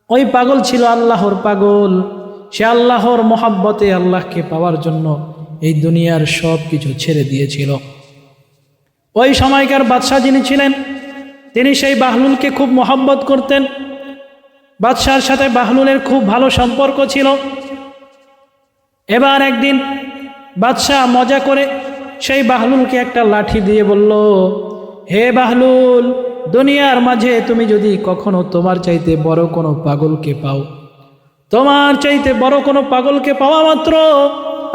ওই পাগল ছিল আল্লাহর পাগল। সে আল্লাহর মহাব্বতে আল্লাহকে পাওয়ার জন্য এই দুনিয়ার সব কিছু ছেড়ে দিয়েছিল। ওই সময়কার বাদশাহ যিনি ছিলেন, তিনি সেই বাহলুলকে খুব মহব্বত করতেন। বাদশার সাথে বাহলুলের খুব ভালো সম্পর্ক ছিল। এবার একদিন বাদশাহ মজা করে সেই বাহলুলকে একটা লাঠি দিয়ে বলল, হে বাহলুল, দুনিয়ার মাঝে তুমি যদি কখনো তোমার চাইতে বড় কোনো পাগলকে পাও, তোমার চাইতে বড় কোনো পাগলকে পাওয়া মাত্র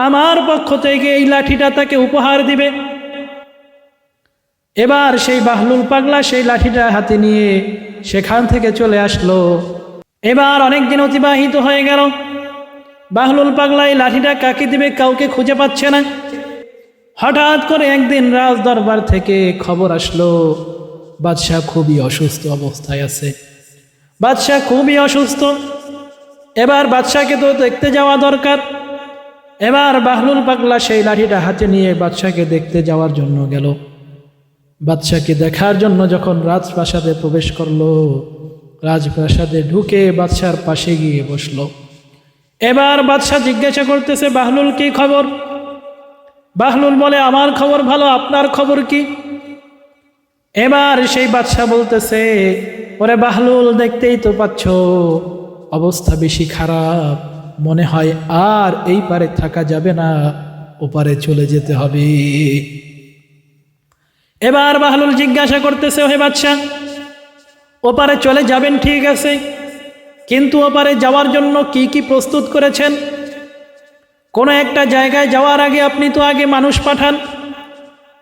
আমার পক্ষ থেকে এই লাঠিটা তাকে উপহার দিবে। এবার সেই বাহলুল পাগলা সেই লাঠিটা হাতে নিয়ে সেখান থেকে চলে আসলো। এবার অনেক দিন অতিবাহিত হয়ে গেল। বাহলুল পাগলা এই লাঠিটা কাকে দিবে কাউকে খুঁজে পাচ্ছে না। হঠাৎ করে একদিন রাজ দরবার থেকে খবর আসলো বাদশাহ খুবই অসুস্থ অবস্থায় আছে। বাদশাহ খুবই অসুস্থ। এবার বাদশাহকে তো দেখতে যাওয়া দরকার। এবার বাহলুল পাগলা সেই লাঠিটা হাতে নিয়ে বাদশাহকে দেখতে যাওয়ার জন্য গেল। বাদশাহকে দেখার জন্য যখন রাজপ্রাসাদে প্রবেশ করলো, রাজপ্রাসাদে ঢুকে বাদশার পাশে গিয়ে বসলো। এবার বাদশাহ জিজ্ঞাসা করতেছে, বাহলুল কি খবর? বাহলুল বলে, আমার খবর ভালো, আপনার খবর কি? এবার সেই বাদশাহ বলতেছে, ওরে বাহলুল, দেখতেই তো পাচ্ছ অবস্থা বেশি খারাপ, মনে হয় আর এই পারে থাকা যাবে না, ওপারে চলে যেতে হবে। এবার বাহলুল জিজ্ঞাসা করতেছে, হে বাদশাহ, ওপারে চলে যাবেন ঠিক আছে, কিন্তু ওপারে যাওয়ার জন্য কি কি প্রস্তুত করেছেন? কোনো একটা জায়গায় যাওয়ার আগে আপনি তো আগে মানুষ পাঠান,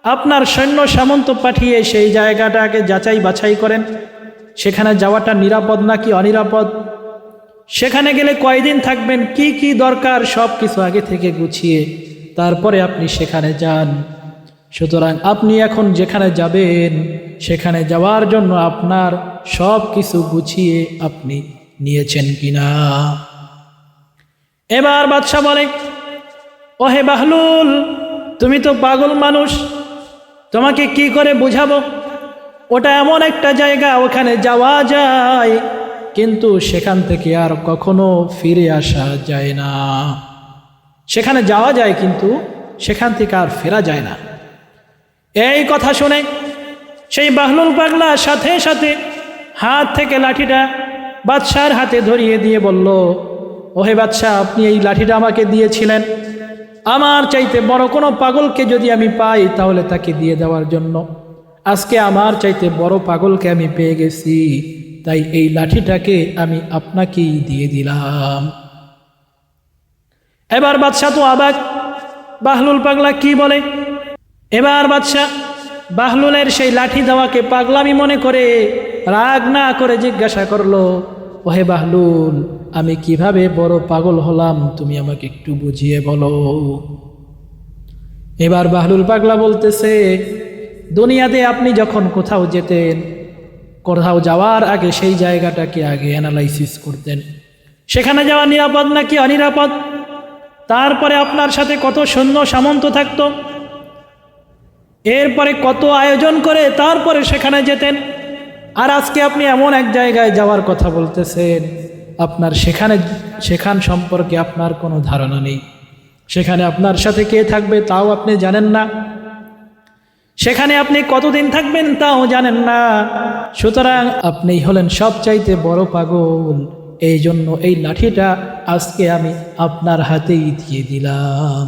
আপনার সৈন্য সামন্ত পাঠিয়ে সেই জায়গাটা আগে যাচাই বাছাই করেন, সেখানে যাওয়াটা নিরাপদ নাকি অনিরাপদ, সেখানে গেলে কয়দিন থাকবেন, কি কি দরকার সব কিছু আগে থেকে গুছিয়ে তারপরে আপনি সেখানে যান। সুতরাং আপনি এখন যেখানে যাবেন সেখানে যাওয়ার জন্য আপনার সব কিছু গুছিয়ে আপনি নিয়েছেন কিনা? এবার বাদশাহ বলে, ওহে বাহলুল, তুমি তো পাগল মানুষ, তোমাকে কি করে বুঝাবো? ওটা এমন একটা জায়গা, ওখানে যাওয়া যায় কিন্তু সেখান থেকে আর কখনো ফিরে আসা যায় না। সেখানে যাওয়া যায় কিন্তু সেখান থেকে আর ফেরা যায় না। এই কথা শুনে সেই বাহলুল পাগলা সাথে সাথে হাত থেকে লাঠিটা বাদশার হাতে ধরিয়ে দিয়ে বলল, ওহে বাদশাহ, আপনি এই লাঠিটা আমাকে দিয়েছিলেন আমার চাইতে বড় কোনো পাগলকে যদি আমি পাই তাহলে তাকে দিয়ে দেওয়ার জন্য। আজকে আমার চাইতে বড় পাগলকে আমি পেয়ে গেছি, তাই এই লাঠিটাকে আমি আপনাকেই দিয়ে দিলাম। এবার বাদশাহ তো অবাক, বাহলুল পাগলা কি বলে? এবার বাদশাহ বাহলুলের সেই লাঠি দেওয়াকে পাগলামি মনে করে রাগ না করে জিজ্ঞাসা করলো, ওহে বাহলুল, আমি কিভাবে বড় পাগল হলাম তুমি আমাকে একটু বুঝিয়ে বলো। এবার বাহলুল পাগলা বলতেছে, দুনিয়াতে আপনি যখন কোথাও যেতেন, কোথাও যাওয়ার আগে সেই জায়গাটাকে আগে অ্যানালাইসিস করতেন, সেখানে যাওয়া নিরাপদ নাকি অনিরাপদ, তারপরে আপনার সাথে কত সৈন্য সামন্ত থাকতো, এরপরে কত আয়োজন করে তারপরে সেখানে যেতেন। আর আজকে আপনি এমন এক জায়গায় যাওয়ার কথা বলতেছেন, আপনার সেখান সম্পর্কে আপনার কোনো ধারণা নেই, সেখানে আপনার সাথে কে থাকবে তাও আপনি জানেন না, সেখানে আপনি কতদিন থাকবেন তাও জানেন না। সুতরাং আপনি হলেন সবচাইতে বড় পাগল, এই জন্য এই লাঠিটা আজকে আমি আপনার হাতেই দিয়ে দিলাম।